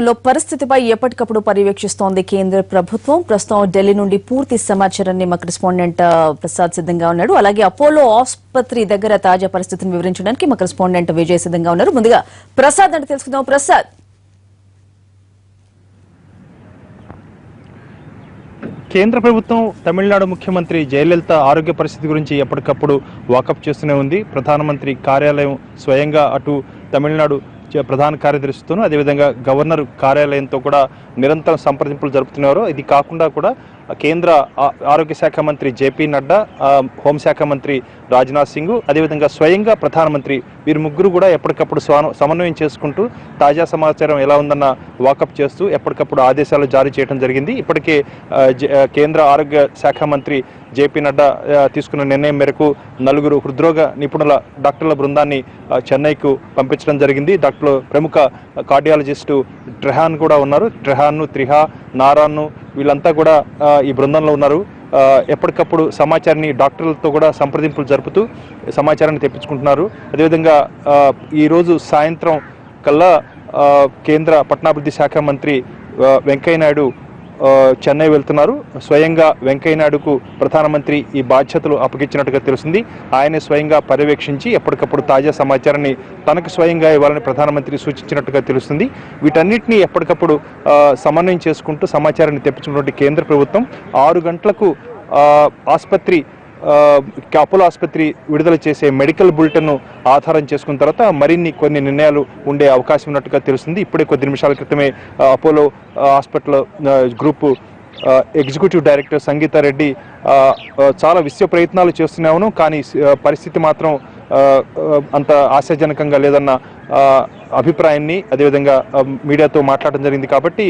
రాష్ట్రంలో పరిస్థితిపై ఎప్పటికప్పుడు పర్యవేక్షిస్తోంది కేంద్ర ప్రభుత్వం. ప్రస్తుతం ఢిల్లీ నుండి పూర్తి సమాచారాన్ని మా కరెస్పాండెంట్ ప్రసాద్ సిద్ధంగా ఉన్నాడు. అలాగే అపోలో ఆసుపత్రి దగ్గర తాజా పరిస్థితిని వివరించడానికి మా కరెస్పాండెంట్ విజయ్ సిద్ధంగా ఉన్నారు. ముందుగా ప్రసాద్ అంటే తెలుసుకుందాం. ప్రసాద్, కేంద్ర ప్రభుత్వం తమిళనాడు ముఖ్యమంత్రి జయలలిత ఆరోగ్య పరిస్థితి గురించి ఎప్పటికప్పుడు వాకప్ చేస్తూనే ఉంది. ప్రధానమంత్రి కార్యాలయం స్వయంగా అటు తమిళనాడు ప్రధాన కార్యదర్శితోనూ అదేవిధంగా గవర్నర్ కార్యాలయంతో కూడా నిరంతరం సంప్రదింపులు జరుపుతున్నారు. ఇది కాకుండా కూడా కేంద్ర ఆరోగ్య శాఖ మంత్రి జేపీ నడ్డా, హోంశాఖ మంత్రి రాజ్నాథ్ సింగ్, అదేవిధంగా స్వయంగా ప్రధానమంత్రి వీరు ముగ్గురు కూడా ఎప్పటికప్పుడు సమన్వయం చేసుకుంటూ తాజా సమాచారం ఎలా ఉందన్న వాకప్ చేస్తూ ఎప్పటికప్పుడు ఆదేశాలు జారీ చేయడం జరిగింది. ఇప్పటికే కేంద్ర ఆరోగ్య శాఖ మంత్రి జేపీ నడ్డా తీసుకున్న నిర్ణయం మేరకు 4 హృద్రోగ నిపుణుల డాక్టర్ల బృందాన్ని చెన్నైకు పంపించడం జరిగింది. ప్రముఖ కార్డియాలజిస్టు ట్రెహాన్ కూడా ఉన్నారు. ట్రెహాన్, త్రిహా, నారాన్ వీళ్ళంతా కూడా ఈ బృందంలో ఉన్నారు. ఎప్పటికప్పుడు సమాచారాన్ని డాక్టర్లతో కూడా సంప్రదింపులు జరుపుతూ సమాచారాన్ని తెప్పించుకుంటున్నారు. అదేవిధంగా ఈరోజు సాయంత్రం కల్లా కేంద్ర పట్టణాభివృద్ధి శాఖ మంత్రి వెంకయ్యనాయుడు చెన్నై వెళ్తున్నారు. స్వయంగా వెంకయ్యనాయుడుకు ప్రధానమంత్రి ఈ బాధ్యతలు అప్పగించినట్టుగా తెలుస్తుంది. ఆయనే స్వయంగా పర్యవేక్షించి ఎప్పటికప్పుడు తాజా సమాచారాన్ని తనకు స్వయంగా ఇవ్వాలని ప్రధానమంత్రి సూచించినట్టుగా తెలుస్తుంది. వీటన్నిటినీ ఎప్పటికప్పుడు సమన్వయం చేసుకుంటూ సమాచారాన్ని తెప్పించినటువంటి కేంద్ర ప్రభుత్వం 6 గంటలకు అపోలో ఆసుపత్రి విడుదల చేసే మెడికల్ బులెటిన్ను ఆధారం చేసుకున్న తర్వాత కొన్ని నిర్ణయాలు ఉండే అవకాశం ఉన్నట్టుగా తెలుస్తుంది. ఇప్పుడే కొద్ది నిమిషాల క్రితమే Apollo hospital group executive director Sangeetha Reddy చాలా విశ్వ ప్రయత్నాలు చేస్తున్నాను, కానీ పరిస్థితి మాత్రం అంత ఆశాజనకంగా లేదన్న అభిప్రాయాన్ని అదేవిధంగా మీడియాతో మాట్లాడడం జరిగింది. కాబట్టి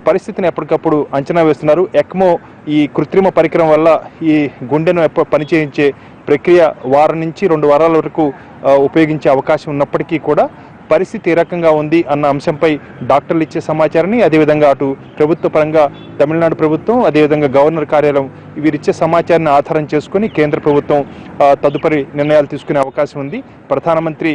పరిస్థితిని ఎప్పటికప్పుడు అంచనా వేస్తున్నారు. ఎక్మో ఈ కృత్రిమ పరికరం వల్ల ఈ గుండెను పనిచేయించే ప్రక్రియ వారం నుంచి 2 వారాల వరకు ఉపయోగించే అవకాశం ఉన్నప్పటికీ కూడా పరిస్థితి ఏ రకంగా ఉంది అన్న అంశంపై డాక్టర్లు ఇచ్చే సమాచారాన్ని అదేవిధంగా అటు ప్రభుత్వ పరంగా తమిళనాడు ప్రభుత్వం అదేవిధంగా గవర్నర్ కార్యాలయం వీరిచ్చే సమాచారాన్ని ఆధారం చేసుకుని కేంద్ర ప్రభుత్వం తదుపరి నిర్ణయాలు తీసుకునే అవకాశం ఉంది. ప్రధానమంత్రి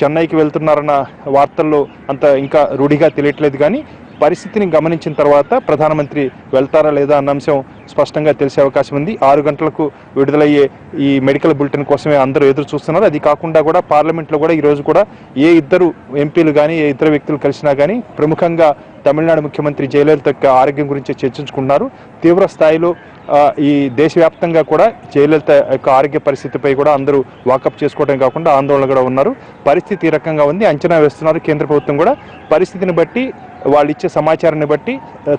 చెన్నైకి వెళ్తున్నారన్న వార్తల్లో అంత ఇంకా రూఢిగా తెలియట్లేదు, కానీ పరిస్థితిని గమనించిన తర్వాత ప్రధానమంత్రి వెళ్తారా లేదా అన్న అంశం స్పష్టంగా తెలిసే అవకాశం ఉంది. 6 గంటలకు విడుదలయ్యే ఈ మెడికల్ బులెటిన్ కోసమే అందరూ ఎదురు చూస్తున్నారు. అది కాకుండా కూడా పార్లమెంట్లో కూడా ఈరోజు కూడా ఏ ఇద్దరు ఎంపీలు కానీ ఏ ఇద్దరు వ్యక్తులు కలిసినా కానీ ప్రముఖంగా తమిళనాడు ముఖ్యమంత్రి జయలలిత ఆరోగ్యం గురించి చర్చించుకున్నారు. తీవ్ర స్థాయిలో ఈ దేశవ్యాప్తంగా కూడా జయలలిత యొక్క ఆరోగ్య పరిస్థితిపై కూడా అందరూ వాకప్ చేసుకోవడం కాకుండా ఆందోళన కూడా ఉన్నారు. పరిస్థితి ఈ రకంగా ఉంది, అంచనా వేస్తున్నారు. కేంద్ర ప్రభుత్వం కూడా పరిస్థితిని బట్టి వాళ్ళు ఇచ్చే సమాచారాన్ని బట్టి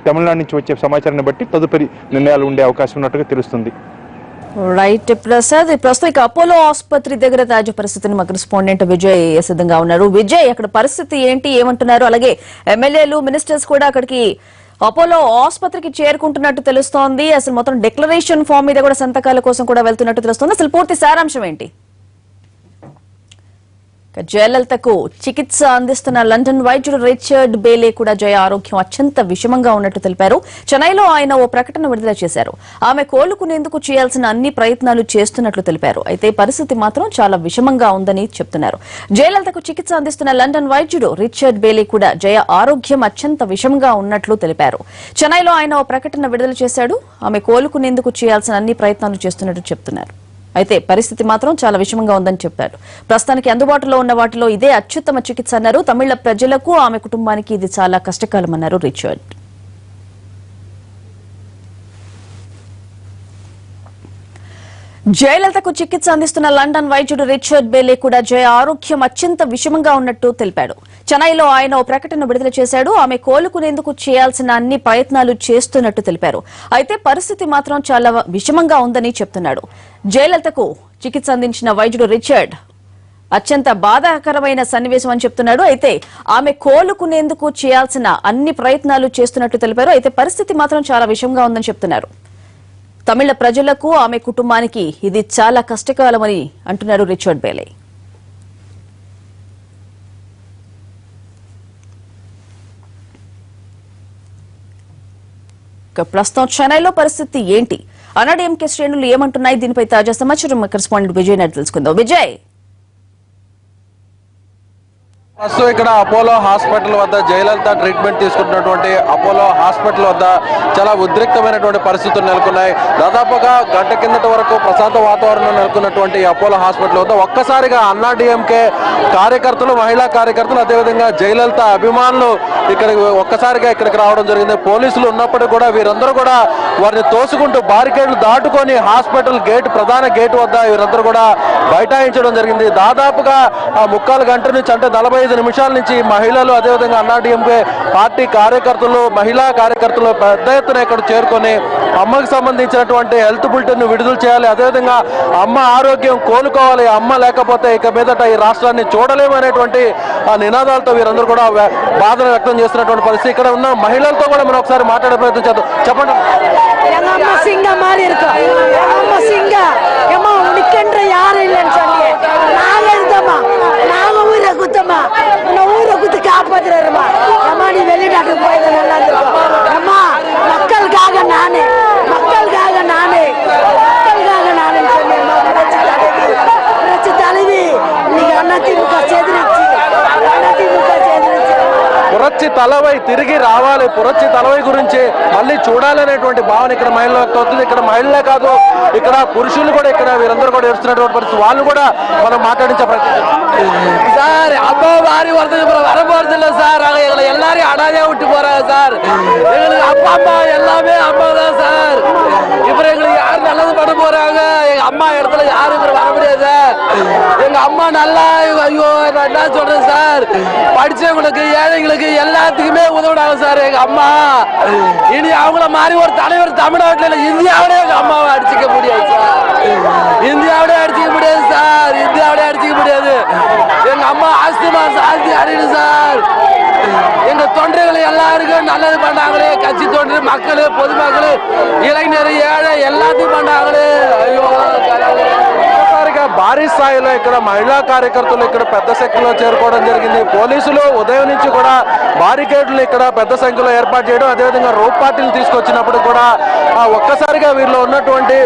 తమిళనాడు నుంచి వచ్చే సమాచారాన్ని బట్టి తదుపరి నిర్ణయాలు ఉండే అవకాశం ఉన్నట్టుగా తెలుస్తుంది. రైట్ ప్రసాద్, ప్రస్తుతం అపోలో ఆసుపత్రి దగ్గర తాజా పరిస్థితిని మా కరెస్పాండెంట్ విజయ్ సిద్ధంగా ఉన్నారు. విజయ్, అక్కడ పరిస్థితి ఏంటి, ఏమంటున్నారు? అలాగే ఎమ్మెల్యేలు, మినిస్టర్స్ కూడా అక్కడికి అపోలో ఆసుపత్రికి చేరుకుంటున్నట్టు తెలుస్తోంది. అసలు మొత్తం డిక్లరేషన్ ఫామ్ మీద కూడా సంతకాల కోసం కూడా వెళ్తున్నట్టు తెలుస్తోంది. అసలు పూర్తి సారాంశం ఏంటి? జయలలితకు చికిత్స అందిస్తున్న లండన్ వైద్యుడు రిచర్డ్ బేలే కూడా జయ ఆరోగ్యం అత్యంత విషమంగా ఉన్నట్టు తెలిపారు. చెన్నైలో ఆయన ఓ ప్రకటన విడుదల చేశారు. ఆమె కోలుకునేందుకు చేయాల్సిన అన్ని ప్రయత్నాలు చేస్తున్నట్లు తెలిపారు. అయితే పరిస్థితి మాత్రం చాలా విషమంగా ఉందని చెప్తున్నారు. జయలలితకు చికిత్స అందిస్తున్న లండన్ వైద్యుడు రిచర్డ్ బేలే కూడా జయ ఆరోగ్యం అత్యంత విషమంగా ఉన్నట్లు తెలిపారు. చెన్నైలో ఆయన ఓ ప్రకటన విడుదల చేశాడు. ఆమె కోలుకునేందుకు చేయాల్సిన అన్ని ప్రయత్నాలు చేస్తున్నట్టు చెప్తున్నారు. అయితే పరిస్థితి మాత్రం చాలా విషమంగా ఉందని చెప్పారు. ప్రస్తుతానికి అందుబాటులో ఉన్న వాటిలో ఇదే అత్యుత్తమ చికిత్స అన్నారు. తమిళ ప్రజలకు ఆమె కుటుంబానికి ఇది చాలా కష్టకాలమన్నారు రిచర్డ్. జయలలితకు చికిత్స అందిస్తున్న లండన్ వైద్యుడు రిచర్డ్ బేలే కూడా జయ ఆరోగ్యం అత్యంత విషమంగా ఉన్నట్టు తెలిపాడు. చెన్నైలో ఆయన ఓ ప్రకటన విడుదల చేశాడు. ఆమె కోలుకునేందుకు చేయాల్సిన అన్ని ప్రయత్నాలు చేస్తున్నట్టు తెలిపారు. అయితే పరిస్థితి మాత్రం చాలా విషమంగా ఉందని చెప్తున్నాడు. జయలలితకు చికిత్స అందించిన వైద్యుడు రిచర్డ్ అత్యంత బాధాకరమైన సన్నివేశం అని చెప్తున్నాడు. అయితే ఆమె కోలుకునేందుకు చేయాల్సిన అన్ని ప్రయత్నాలు చేస్తున్నట్టు తెలిపారు. అయితే పరిస్థితి మాత్రం చాలా విషమంగా ఉందని చెప్తున్నారు. తమిళ ప్రజలకు ఆమె కుటుంబానికి ఇది చాలా కష్టకాలమని అంటున్నారు రిచర్డ్ బేలే. ప్రస్తుతం చెన్నైలో పరిస్థితి ఏంటి, అన్నాడీఎంకే శ్రేణులు ఏమంటున్నాయి, దీనిపై తాజా సమాచారం కరెస్పాండెంట్ విజయ్ నాయుడు తెలుసుకుందాం. విజయ్, ప్రస్తుతం ఇక్కడ అపోలో హాస్పిటల్ వద్ద జయలలిత ట్రీట్మెంట్ తీసుకుంటున్నటువంటి అపోలో హాస్పిటల్ వద్ద చాలా ఉద్రిక్తమైనటువంటి పరిస్థితులు నెలకొన్నాయి. దాదాపుగా గంట కిందటి వరకు ప్రశాంత వాతావరణం నెలకొన్నటువంటి అపోలో హాస్పిటల్ వద్ద ఒక్కసారిగా అన్నా డిఎంకే కార్యకర్తలు, మహిళా కార్యకర్తలు, అదేవిధంగా జయలలిత అభిమానులు ఒక్కసారిగా ఇక్కడికి రావడం జరిగింది. పోలీసులు ఉన్నప్పటికీ కూడా వీరందరూ కూడా వారిని తోసుకుంటూ బారికేడ్లు దాటుకొని హాస్పిటల్ గేట్, ప్రధాన గేట్ వద్ద వీరందరూ కూడా బైఠాయించడం జరిగింది. దాదాపుగా ఆ 3/4 గంట నుంచి, అంటే 45 నిమిషాల నుంచి మహిళలు, అదేవిధంగా అన్నా డిఎంకే పార్టీ కార్యకర్తలు, మహిళా కార్యకర్తలు పెద్ద ఎత్తున ఇక్కడ చేరుకొని అమ్మకు సంబంధించినటువంటి హెల్త్ బులెటిన్ విడుదల చేయాలి, అదేవిధంగా అమ్మ ఆరోగ్యం కోలుకోవాలి, అమ్మ లేకపోతే ఇక మీదట ఈ రాష్ట్రాన్ని చూడలేమనేటువంటి ఆ నినాదాలతో వీరందరూ కూడా బాధను వ్యక్తం చేస్తున్నటువంటి పరిస్థితి. ఇక్కడ ఉన్న మహిళలతో కూడా మనం ఒకసారి మాట్లాడే ప్రయత్నం చేద్దాం. చెప్పండి. ஊரை குத்து காப்பாத்துறமா அம்மா, நீ வெளிநாட்டுக்கு போய் நல்லா இருக்கும் அம்மா. மக்களுக்காக நானே புரட்சி தலைவி நீங்க அதிமுக சேர்ந்துருச்சு. పురచ్చి తలవై తిరిగి రావాలి, పురచ్చి తలవై గురించి మళ్ళీ చూడాలనేటువంటి భావన ఇక్కడ మహిళలు అవుతుంది. ఇక్కడ మహిళలే కాదు, ఇక్కడ పురుషులు కూడా, ఇక్కడ వీరందరూ కూడా ఏడుస్తున్నటువంటి పరిస్థితి. వాళ్ళు కూడా మనం మాట్లాడించే ప్రయత్నం. சார் அப்பா மாறி வரதுக்கு வர போறது இல்லை சார். நாங்கள் எங்களை எல்லாரையும் அனாதையா விட்டு போறாங்க சார். எங்களுக்கு அப்பா அம்மா எல்லாமே அம்மா தான் சார். இப்போ எங்களுக்கு யார் நல்லது பண்ண போறாங்க? எங்க அம்மா இடத்துல யாரும் இப்போ வர முடியாது. எங்க அம்மா நல்லா, ஐயோ நான் என்ன சொல்றேன் சார், படிச்சவங்களுக்கு, ஏழைங்களுக்கு எல்லாத்துக்குமே உதவுனாங்க சார் எங்க அம்மா. இனி அவங்கள மாதிரி ஒரு தலைவர் தமிழ்நாட்டில் இல்லை, இந்தியாவிலே எங்க அம்மாவை அடிச்சுக்க முடியாது சார். இந்தியாவிலே அடிச்சுக்க முடியாது சார். இந்தியாவிலே அடிச்சுக்க முடியாது. எங்க அம்மா ஆஸ்துமா சாந்தி அடையுது சார். எங்க தொண்டர்கள் எல்லாருக்கும் நல்லது பண்ணாங்களே, கட்சி தொண்டர், மக்கள், பொதுமக்கள், இளைஞர், ஏழை எல்லாத்தையும் பண்ணாங்களே. ஐயோ భారీ స్థాయిలో ఇక్కడ మహిళా కార్యకర్తలు ఇక్కడ పెద్ద సంఖ్యలో చేరుకోవడం జరిగింది. పోలీసులు ఉదయం నుంచి కూడా బారికేడ్లు ఇక్కడ పెద్ద సంఖ్యలో ఏర్పాటు చేయడం, అదేవిధంగా రోప్ పార్టీలు తీసుకొచ్చినప్పుడు కూడా ఒక్కసారిగా వీరిలో ఉన్నటువంటి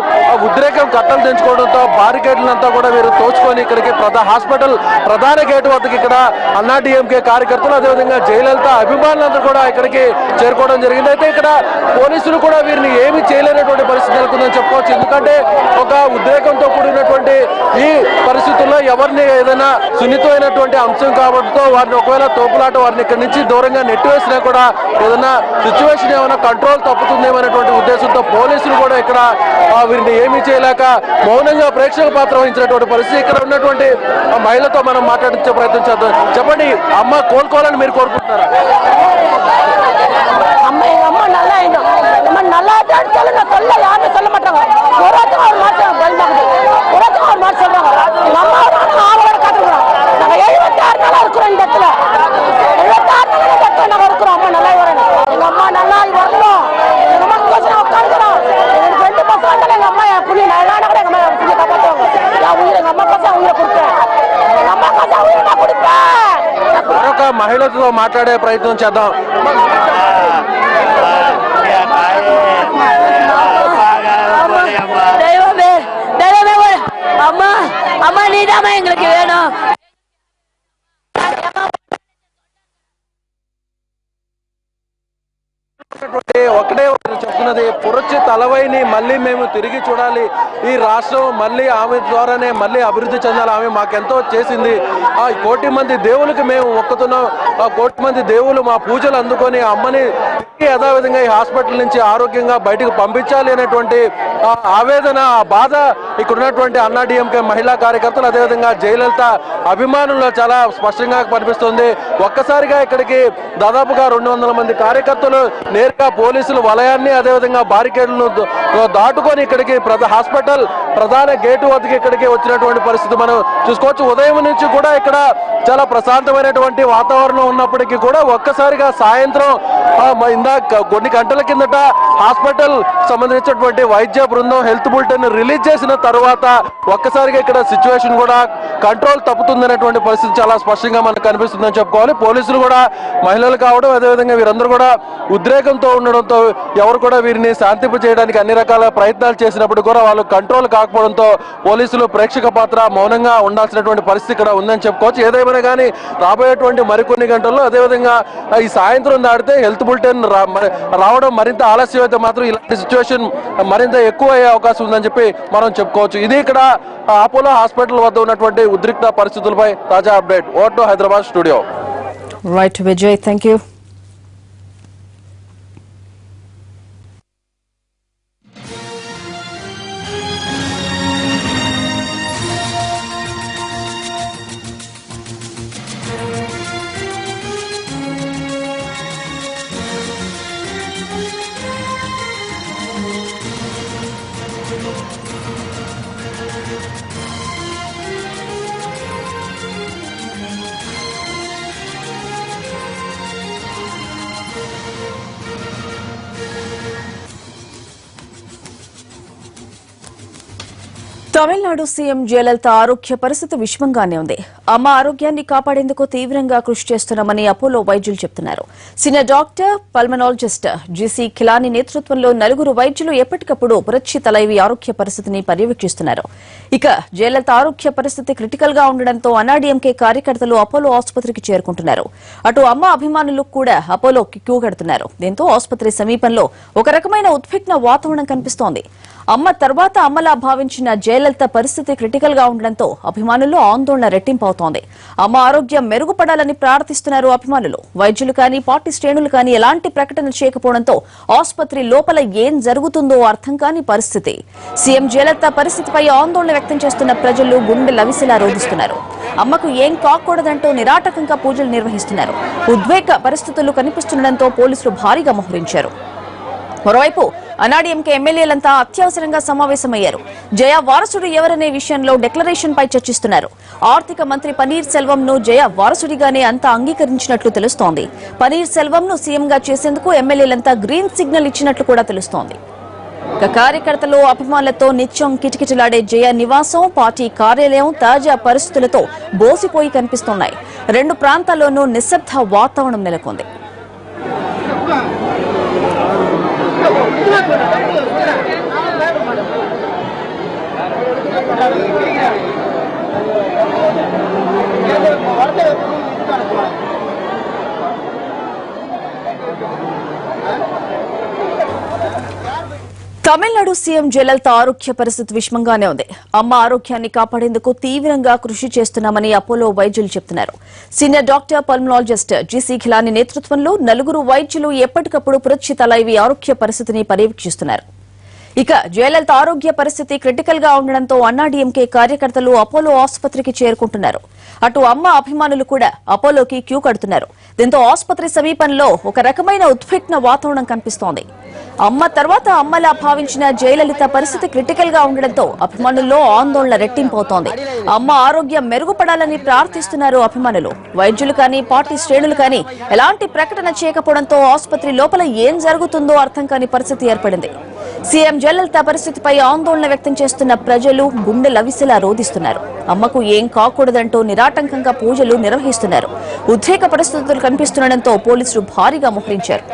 ఉద్రేకం కట్టలు తెంచుకోవడంతో బారికేడ్లంతా కూడా వీరు తోచుకొని ఇక్కడికి హాస్పిటల్ ప్రధాన గేటు వద్దకు ఇక్కడ అన్నా డిఎంకే కార్యకర్తలు, అదేవిధంగా జయలలిత అభిమానులందరూ కూడా ఇక్కడికి చేరుకోవడం జరిగింది. అయితే ఇక్కడ పోలీసులు కూడా వీరిని ఏమీ చేయలేనటువంటి పరిస్థితి నెలకొందని చెప్పుకోవచ్చు. ఎందుకంటే ఒక ఉద్రేకంతో కూడినటువంటి ఈ పరిస్థితుల్లో ఎవరిని ఏదైనా సున్నితమైనటువంటి అంశం కాబట్టితో వారిని ఒకవేళ తోపులాట వారిని ఇక్కడి నుంచి దూరంగా నెట్టివేసినా కూడా ఏదైనా సిచ్యువేషన్ ఏమైనా కంట్రోల్ తప్పుతుందేమనేటువంటి ఉద్దేశంతో పోలీసులు కూడా ఇక్కడ వీరిని ఏమీ చేయలేక మౌనంగా ప్రేక్షక పాత్ర వహించినటువంటి పరిస్థితి. ఇక్కడ ఉన్నటువంటి మహిళతో మనం మాట్లాడించే ప్రయత్నం చేద్దాం. చెప్పండి, అమ్మ కోలుకోవాలని మీరు కోరుకుంటున్నారా? நல்லா சொல்லுங்க, சொல்ல யாருன்னு சொல்ல மாட்டாங்க. ஒருத்தவங்க ஒரு மாற்றம் சொல்றாங்க, ஒருத்தவங்க ஒரு மாற்றம் சொல்றாங்க. எங்க அம்மா ஆவலோட காட்டுறோம். நாங்க 76 நாளா இருக்கிறோம் இந்த இடத்துல. 76 நாளா இந்த இடத்துல நாங்க இருக்கிறோம். அம்மா நல்லா வரணும், எங்க அம்மா நல்லா வரணும். எங்க அம்மா கோசம் உட்காந்துக்கிறோம். எனக்கு 2 பசங்க, எங்க அம்மா புள்ளி நல்லா கூட எங்க அம்மா புள்ளி காப்பாற்றுவாங்க. எங்க அம்மா கோசம் உயிரை கொடுப்பேன், எங்க அம்மா கோசம் உயிரை நான் கொடுப்பேன். మరొక మహిళతో మాట్లాడే ప్రయత్నం చేద్దాం. தெய்வமே, தெய்வமே, அம்மா, அம்மா நீதாம்மா எங்களுக்கு வேணும். ఒకటే చెప్తున్నది, పురచ్చి తలవైని మళ్ళీ మేము తిరిగి చూడాలి. ఈ రాష్ట్రం మళ్ళీ ఆమె ద్వారానే మళ్ళీ అభివృద్ధి చెందాలి. ఆమె మాకెంతో చేసింది. ఆ 1 కోటి మంది దేవులకు మేము మొక్కుతున్నాం. ఆ 1 కోటి మంది దేవులు మా పూజలు అందుకొని అమ్మని యథావిధంగా ఈ హాస్పిటల్ నుంచి ఆరోగ్యంగా బయటకు పంపించాలి అనేటువంటి ఆవేదన, ఆ బాధ ఇక్కడ ఉన్నటువంటి అన్నా డిఎంకే మహిళా కార్యకర్తలు, అదేవిధంగా జయలలిత అభిమానుల్లో చాలా స్పష్టంగా కనిపిస్తుంది. ఒక్కసారిగా ఇక్కడికి దాదాపుగా 200 మంది కార్యకర్తలు నేరుగా పోలీసులు వలయాన్ని, అదేవిధంగా బారికేడ్లను దాటుకొని ఇక్కడికి హాస్పిటల్ ప్రధాన గేటు వద్దకు ఇక్కడికి వచ్చినటువంటి పరిస్థితి మనం చూసుకోవచ్చు. ఉదయం నుంచి కూడా ఇక్కడ చాలా ప్రశాంతమైనటువంటి వాతావరణం ఉన్నప్పటికీ కూడా ఒక్కసారిగా సాయంత్రం కొన్ని గంటల కిందట హాస్పిటల్ సంబంధించినటువంటి వైద్య బృందం హెల్త్ బులెటిన్ రిలీజ్ చేసిన తర్వాత ఒక్కసారిగా ఇక్కడ సిచ్యువేషన్ కూడా కంట్రోల్ తప్పుతుందనేటువంటి పరిస్థితి చాలా స్పష్టంగా మనకు కనిపిస్తుందని చెప్పుకోవాలి. పోలీసులు కూడా మహిళలు కావడం, అదేవిధంగా వీరందరూ కూడా ఉద్రేకంతో ఉండడంతో ఎవరు కూడా వీరిని శాంతింపు చేయడానికి అన్ని రకాల ప్రయత్నాలు చేసినప్పుడు కూడా వాళ్ళు కంట్రోల్ కాకపోవడంతో పోలీసులు ప్రేక్షక పాత్ర మౌనంగా ఉండాల్సినటువంటి పరిస్థితి ఇక్కడ ఉందని చెప్పుకోవచ్చు. ఏదేమైనా కానీ రాబోయేటువంటి మరికొన్ని గంటల్లో, అదేవిధంగా ఈ సాయంత్రం దాటితే హెల్త్ బులెటిన్ రావడం మరింత ఆలస్యం అయితే మాత్రం ఇలాంటి సిచ్యువేషన్ మరింత ఎక్కువ అయ్యే అవకాశం ఉందని చెప్పి మనం చెప్పుకోవచ్చు. ఇది ఇక్కడ అపోలో హాస్పిటల్ వద్ద ఉన్నటువంటి ఉద్రిక్త పరిస్థితులపై తాజా update. Over to Hyderabad studio. Right Vijay, thank you. Tamil Nadu CM Jayalalithaa ఆరోగ్య పరిస్థితి విషమంగానే ఉంది. అమ్మ ఆరోగ్యాన్ని కాపాడేందుకు తీవ్రంగా కృషి చేస్తున్నామని అపోలో వైద్యులు చెబుతున్నారు. సీనియర్ డాక్టర్ పల్మనాలజిస్ట్ జీసీ ఖిలాని నేతృత్వంలో 9 వైద్యులు ఎప్పటికప్పుడు పురచ్చి తలైవి ఆరోగ్య పరిస్థితిని పర్యవేక్షిస్తున్నారు. ఇక జయలలిత ఆరోగ్య పరిస్థితి క్రిటికల్ గా ఉండడంతో అన్నాడీఎంకే కార్యకర్తలు అపోలో ఆసుపత్రికి చేరుకుంటున్నారు. అటు అమ్మ అభిమానులు కూడా అపోలోకి క్యూ కడుతున్నారు. దీంతో ఆసుపత్రి సమీపంలో ఒక రకమైన ఉద్విగ్న వాతావరణం కనిపిస్తోంది. అమ్మ తర్వాత అమ్మలా భావించిన జయలలిత పరిస్థితి క్రిటికల్ గా ఉండడంతో అభిమానుల్లో ఆందోళన రెట్టింపవుతోంది. అమ్మ ఆరోగ్యం మెరుగుపడాలని ప్రార్థిస్తున్నారు అభిమానులు. వైద్యులు కానీ పార్టీ శ్రేణులు కానీ ఎలాంటి ప్రకటన చేయకపోవడంతో ఆసుపత్రి లోపల ఏం జరుగుతుందో అర్థం కాని పరిస్థితి. సీఎం జయలలిత పరిస్థితిపై ఆందోళన వ్యక్తం చేస్తున్న ప్రజలు గుండె లవిసిలా రోధిస్తున్నారు. అమ్మకు ఏం కాకూడదంటూ నిరాటకంగా పూజలు నిర్వహిస్తున్నారు. ఉద్వేగ పరిస్థితులు కనిపిస్తుండటంతో పోలీసులు భారీగా మోహరించారు. మరోవైపు అన్నాడీఎంకే ఎమ్మెల్యేలంతా అత్యవసరంగా సమావేశమయ్యారు. జయ వారసుడు ఎవరనే విషయంలో డిక్లరేషన్ పై చర్చిస్తున్నారు. ఆర్థిక మంత్రి పన్నీర్ సెల్వం ను జయ వారసుడిగానే అంతా అంగీకరించినట్లు తెలుస్తోంది. పన్నీర్ సెల్వం ను సీఎంగా చేసేందుకు ఎమ్మెల్యేలంతా గ్రీన్ సిగ్నల్ ఇచ్చినట్లు కూడా తెలుస్తోంది. కార్యకర్తలు అభిమానులతో నిత్యం కిటకిటలాడే జయ నివాసం, పార్టీ కార్యాలయం తాజా పరిస్థితులతో బోసిపోయి కనిపిస్తున్నాయి. 2 ప్రాంతాల్లోనూ నిశ్శబ్ద వాతావరణం నెలకొంది. తమిళనాడు సీఎం జయలలిత ఆరోగ్య పరిస్థితి విషమంగానే ఉంది. అమ్మ ఆరోగ్యాన్ని కాపాడేందుకు తీవ్రంగా కృషి చేస్తున్నామని అపోలో వైద్యులు చెబుతున్నారు. సీనియర్ డాక్టర్ పల్మనాలజిస్ట్ జీసీ ఖిలాని నేతృత్వంలో 9 వైద్యులు ఎప్పటికప్పుడు పురచ్చి తలైవి ఆరోగ్య పరిస్థితిని పర్యవేక్షిస్తున్నారు. ఇక జయలలిత ఆరోగ్య పరిస్థితి క్రిటికల్ గా ఉండడంతో అన్నాడీఎంకే కార్యకర్తలు అపోలో ఆసుపత్రికి చేరుకుంటున్నారు. అటు అమ్మ అభిమానులు కూడా అపోలోకి క్యూ కడుతున్నారు. దీంతో ఆసుపత్రి సమీపంలో ఒక రకమైన ఉద్విగ్న వాతావరణం కనిపిస్తోంది. అమ్మ తర్వాత అమ్మలా భావించిన జయలలిత పరిస్థితి క్రిటికల్ గా ఉండడంతో అభిమానుల్లో ఆందోళన రెట్టింపవుతోంది. అమ్మ ఆరోగ్యం మెరుగుపడాలని ప్రార్థిస్తున్నారు అభిమానులు. వైద్యులు కానీ పార్టీ శ్రేణులు కానీ ఎలాంటి ప్రకటన చేయకపోవడంతో ఆసుపత్రి లోపల ఏం జరుగుతుందో అర్థం కాని పరిస్థితి ఏర్పడింది. సీఎం జయలలిత పరిస్థితిపై ఆందోళన వ్యక్తం చేస్తున్న ప్రజలు గుండె లవిసిలా రోధిస్తున్నారు. అమ్మకు ఏం కాకూడదంటూ నిరాటంకంగా పూజలు నిర్వహిస్తున్నారు. ఉద్రేక పరిస్థితులు కనిపిస్తుండటంతో పోలీసులు భారీగా మోహరించారు.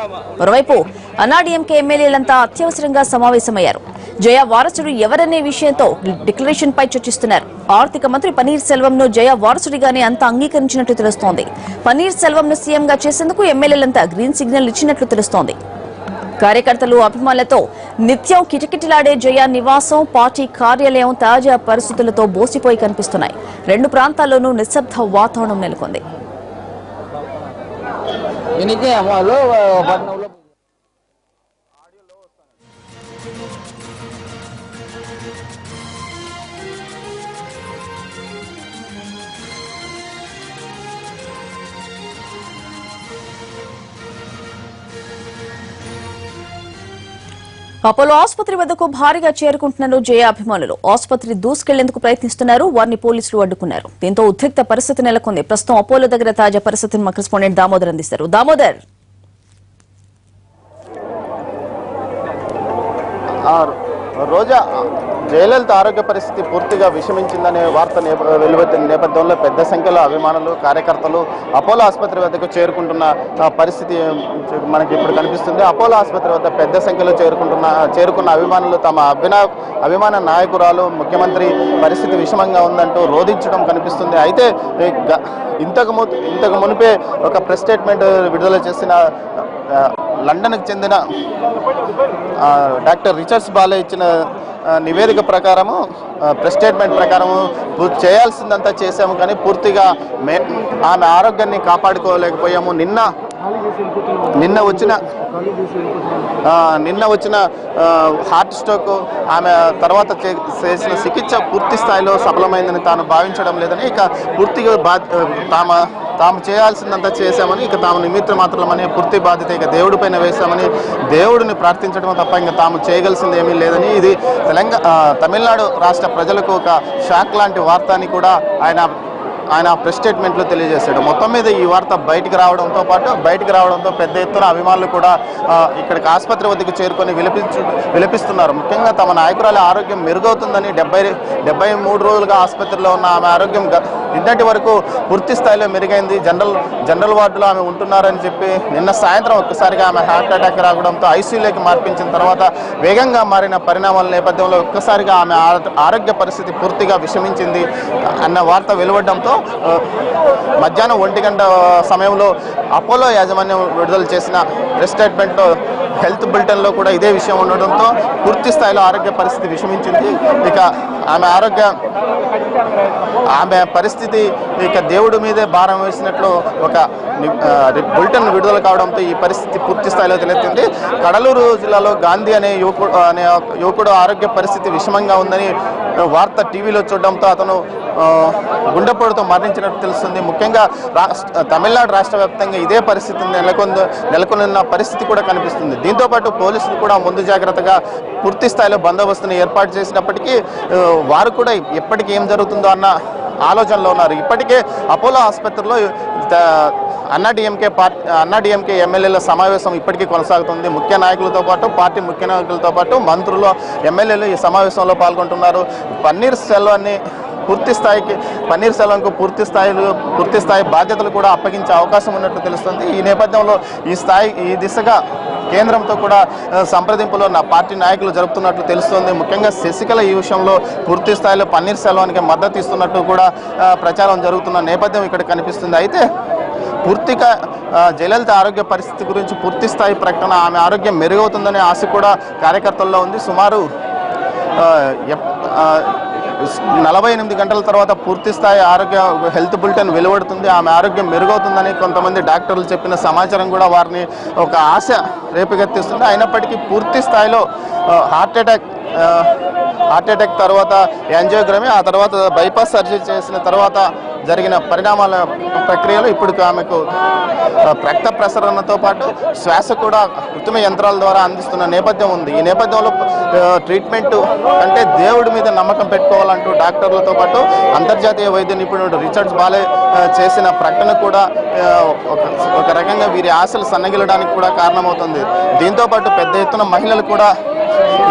మరోవైపు అన్నాడీఎంకే ఎమ్మెల్యేలంతా అత్యవసరంగా సమావేశమయ్యారు. జయ వారసుడు ఎవరనే విషయంతో డిక్లరేషన్ పై చర్చిస్తున్నారు. ఆర్థిక మంత్రి పన్నీర్ సెల్వం ను జయ వారసుడిగానే అంతా అంగీకరించినట్లు తెలుస్తోంది. పన్నీర్ సెల్వం ను సీఎంగా చేసేందుకు ఎమ్మెల్యేలంతా గ్రీన్ సిగ్నల్ ఇచ్చినట్లు తెలుస్తోంది. కార్యకర్తలు అభిమానులతో నిత్యం కిటకిటలాడే జయ నివాసం, పార్టీ కార్యాలయం తాజా పరిస్థితులతో బోసిపోయి కనిపిస్తున్నాయి. 2 ప్రాంతాల్లోనూ నిశ్శబ్ద వాతావరణం నెలకొంది. అపోలో ఆసుపత్రి వద్దకు భారీగా చేరుకుంటున్నారు జయ అభిమానులు. ఆసుపత్రి దూసుకెళ్లేందుకు ప్రయత్నిస్తున్నారు. వారిని పోలీసులు అడ్డుకున్నారు. దీంతో ఉద్రిక్త పరిస్థితి నెలకొంది. ప్రస్తుతం అపోలో దగ్గర తాజా పరిస్థితిని మా కరెస్పాండెంట్ దామోదర్ అందిస్తారు. దామోదర్, రోజా జయలలిత ఆరోగ్య పరిస్థితి పూర్తిగా విషమించిందనే వార్త వెలువెత్తిన నేపథ్యంలో పెద్ద సంఖ్యలో అభిమానులు కార్యకర్తలు అపోలో ఆసుపత్రి వద్దకు చేరుకుంటున్న పరిస్థితి మనకి ఇప్పుడు కనిపిస్తుంది. అపోలో ఆసుపత్రి వద్ద పెద్ద సంఖ్యలో చేరుకున్న అభిమానులు తమ అభిమాన నాయకురాలు ముఖ్యమంత్రి పరిస్థితి విషమంగా ఉందంటూ రోధించడం కనిపిస్తుంది. అయితే ఇంతకు మునిపే ఒక ప్రెస్ స్టేట్మెంట్ విడుదల చేసిన లండన్కు చెందిన డాక్టర్ రిచర్డ్స్ బాలే ఇచ్చిన నివేదిక ప్రకారము ప్రెస్ స్టేట్మెంట్ ప్రకారము చేయాల్సిందంతా చేశాము, కానీ పూర్తిగా ఆమె ఆరోగ్యాన్ని కాపాడుకోలేకపోయాము. నిన్న వచ్చిన హార్ట్ స్ట్రోక్ ఆమె తర్వాత చేసిన చికిత్స పూర్తి స్థాయిలో సఫలమైందని తాను భావించడం లేదని, ఇక పూర్తిగా తాము చేయాల్సిందంతా చేశామని, ఇక తాము నిమిత్త మాత్రమని పూర్తి బాధ్యత ఇక దేవుడి పైన వేశామని దేవుడిని ప్రార్థించడం తప్ప ఇంకా తాము చేయగలిసింది ఏమీ లేదని, ఇది తమిళనాడు రాష్ట్ర ప్రజలకు ఒక షాక్ లాంటి వార్త అని కూడా ఆయన ప్రెస్ స్టేట్మెంట్లో తెలియజేశాడు. మొత్తం మీద ఈ వార్త బయటికి రావడంతో పెద్ద ఎత్తున అభిమానులు కూడా ఇక్కడికి ఆసుపత్రి వద్దకు చేరుకొని విలపిస్తున్నారు. ముఖ్యంగా తమ నాయకురాలి ఆరోగ్యం మెరుగవుతుందని 73 రోజులుగా ఆసుపత్రిలో ఉన్న ఆమె ఆరోగ్యం నిన్నటి వరకు పూర్తి స్థాయిలో మెరుగైంది. జనరల్ వార్డులో ఆమె ఉంటున్నారని చెప్పి నిన్న సాయంత్రం ఒక్కసారిగా ఆమె హార్ట్ అటాక్ రావడంతో ఐసీయూలోకి మార్పించిన తర్వాత వేగంగా మారిన పరిణామాల నేపథ్యంలో ఒక్కసారిగా ఆమె ఆరోగ్య పరిస్థితి పూర్తిగా విషమించింది అన్న వార్త వెలువడడంతో మధ్యాహ్నం 1 గంట సమయంలో అపోలో యాజమాన్యం విడుదల చేసిన ప్రెస్ స్టేట్మెంట్లో హెల్త్ బులెటిన్లో కూడా ఇదే విషయం ఉండడంతో పూర్తి స్థాయిలో ఆరోగ్య పరిస్థితి విషమించింది. ఇక ఆమె పరిస్థితి ఇక దేవుడి మీదే భారం వేసినట్లు ఒక బులెటిన్ విడుదల కావడంతో ఈ పరిస్థితి పూర్తి స్థాయిలో తలెత్తింది. కడలూరు జిల్లాలో గాంధీ అనే యువకుడు ఆరోగ్య పరిస్థితి విషమంగా ఉందని వార్త టీవీలో చూడడంతో అతను గుండెపోటుతో మరణించినట్టు తెలుస్తుంది. ముఖ్యంగా తమిళనాడు రాష్ట్ర వ్యాప్తంగా ఇదే పరిస్థితి నెలకొన్న పరిస్థితి కూడా కనిపిస్తుంది. దీంతోపాటు పోలీసులు కూడా ముందు జాగ్రత్తగా పూర్తి స్థాయిలో బందోబస్తుని ఏర్పాటు చేసినప్పటికీ వారు కూడా ఎప్పటికీ ఏం జరుగుతుందో అన్న ఆలోచనలో ఉన్నారు. ఇప్పటికే అపోలో ఆసుపత్రిలో అన్నాడీఎంకే ఎమ్మెల్యేల సమావేశం ఇప్పటికీ కొనసాగుతుంది. ముఖ్య నాయకులతో పాటు పార్టీ ముఖ్య నాయకులతో పాటు మంత్రులు ఎమ్మెల్యేలు ఈ సమావేశంలో పాల్గొంటున్నారు. పన్నీర్ సెల్వంకు పూర్తి స్థాయి బాధ్యతలు కూడా అప్పగించే అవకాశం ఉన్నట్టు తెలుస్తుంది. ఈ నేపథ్యంలో ఈ దిశగా కేంద్రంతో కూడా సంప్రదింపులో పార్టీ నాయకులు జరుపుతున్నట్లు తెలుస్తోంది. ముఖ్యంగా శశికళ ఈ విషయంలో పూర్తి స్థాయిలో పన్నీర్ సెల్వానికి మద్దతు ఇస్తున్నట్టు కూడా ప్రచారం జరుగుతున్న నేపథ్యం ఇక్కడ కనిపిస్తుంది. అయితే పూర్తిగా జయలలిత ఆరోగ్య పరిస్థితి గురించి పూర్తి స్థాయి ప్రకటన, ఆమె ఆరోగ్యం మెరుగవుతుందనే ఆశ కూడా కార్యకర్తల్లో ఉంది. సుమారు 48 గంటల తర్వాత పూర్తి స్థాయి హెల్త్ బులెటిన్ వెలువడుతుంది. ఆమె ఆరోగ్యం మెరుగవుతుందని కొంతమంది డాక్టర్లు చెప్పిన సమాచారం కూడా వారిని ఒక ఆశ రేపుగెత్తిస్తుంది. అయినప్పటికీ పూర్తి స్థాయిలో హార్ట్ అటాక్ తర్వాత యాంజియోగ్రమీ, ఆ తర్వాత బైపాస్ సర్జరీ చేసిన తర్వాత జరిగిన పరిణామాల ప్రక్రియలో ఇప్పుడు ఆమెకు రక్త ప్రసరణతో పాటు శ్వాస కూడా కృత్రిమ యంత్రాల ద్వారా అందిస్తున్న నేపథ్యం ఉంది. ఈ నేపథ్యంలో ట్రీట్మెంట్ అంటే దేవుడి మీద నమ్మకం పెట్టుకోవాలంటూ డాక్టర్లతో పాటు అంతర్జాతీయ వైద్య నిపుణుడు రిచర్డ్స్ బాలే చేసిన ప్రకటన కూడా ఒక రకంగా వీరి ఆశలు సన్నగిల్లడానికి కూడా కారణమవుతుంది. దీంతోపాటు పెద్ద ఎత్తున మహిళలు కూడా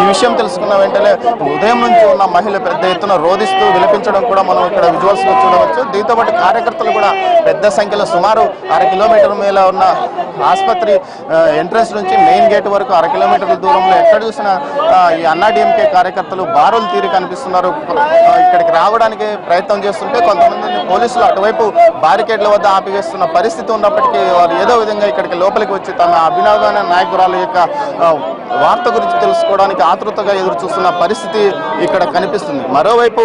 ఈ విషయం తెలుసుకున్న వెంటనే ఉదయం నుంచి ఉన్న మహిళ పెద్ద ఎత్తున రోధిస్తూ విలపించడం కూడా మనం ఇక్కడ విజువల్స్ లో చూడవచ్చు. దీంతోపాటు కార్యకర్తలు కూడా పెద్ద సంఖ్యలో సుమారు 1/2 కిలోమీటర్ మేర ఉన్న ఆసుపత్రి ఎంట్రన్స్ నుంచి మెయిన్ గేట్ వరకు 1/2 కిలోమీటర్ల దూరంలో ఎక్కడ చూసినా ఈ అన్నాడీఎంకే కార్యకర్తలు బారులు తీరి కనిపిస్తున్నారు. ఇక్కడికి రావడానికి ప్రయత్నం చేస్తుంటే కొంతమంది పోలీసులు అటువైపు బారికేడ్ల వద్ద ఆపివేస్తున్న పరిస్థితి ఉన్నప్పటికీ వారు ఏదో విధంగా ఇక్కడికి లోపలికి వచ్చి తమ అభినవమైన నాయకురాలు యొక్క వార్త గురించి తెలుసుకోవడానికి ఆతృతగా ఎదురు చూస్తున్న పరిస్థితి ఇక్కడ కనిపిస్తుంది. మరోవైపు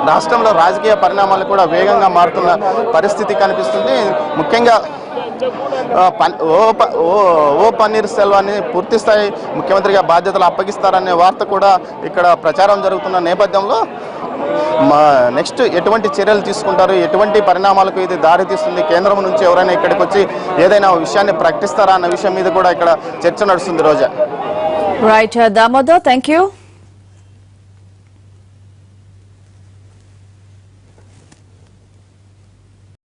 రాష్ట్రంలో రాజకీయ పరిణామాలు కూడా వేగంగా మారుతున్న పరిస్థితి కనిపిస్తుంది. ముఖ్యంగా పన్నీర్ సెల్వాన్ని పూర్తి స్థాయి ముఖ్యమంత్రిగా బాధ్యతలు అప్పగిస్తారనే వార్త కూడా ఇక్కడ ప్రచారం జరుగుతున్న నేపథ్యంలో నెక్స్ట్ ఎటువంటి చర్యలు తీసుకుంటారు, ఎటువంటి పరిణామాలకు ఇది దారితీస్తుంది, కేంద్రం నుంచి ఎవరైనా ఇక్కడికి వచ్చి ఏదైనా విషయాన్ని ప్రకటిస్తారా అన్న విషయం మీద కూడా ఇక్కడ చర్చ నడుస్తుంది. Roja. Right Damodar, thank you.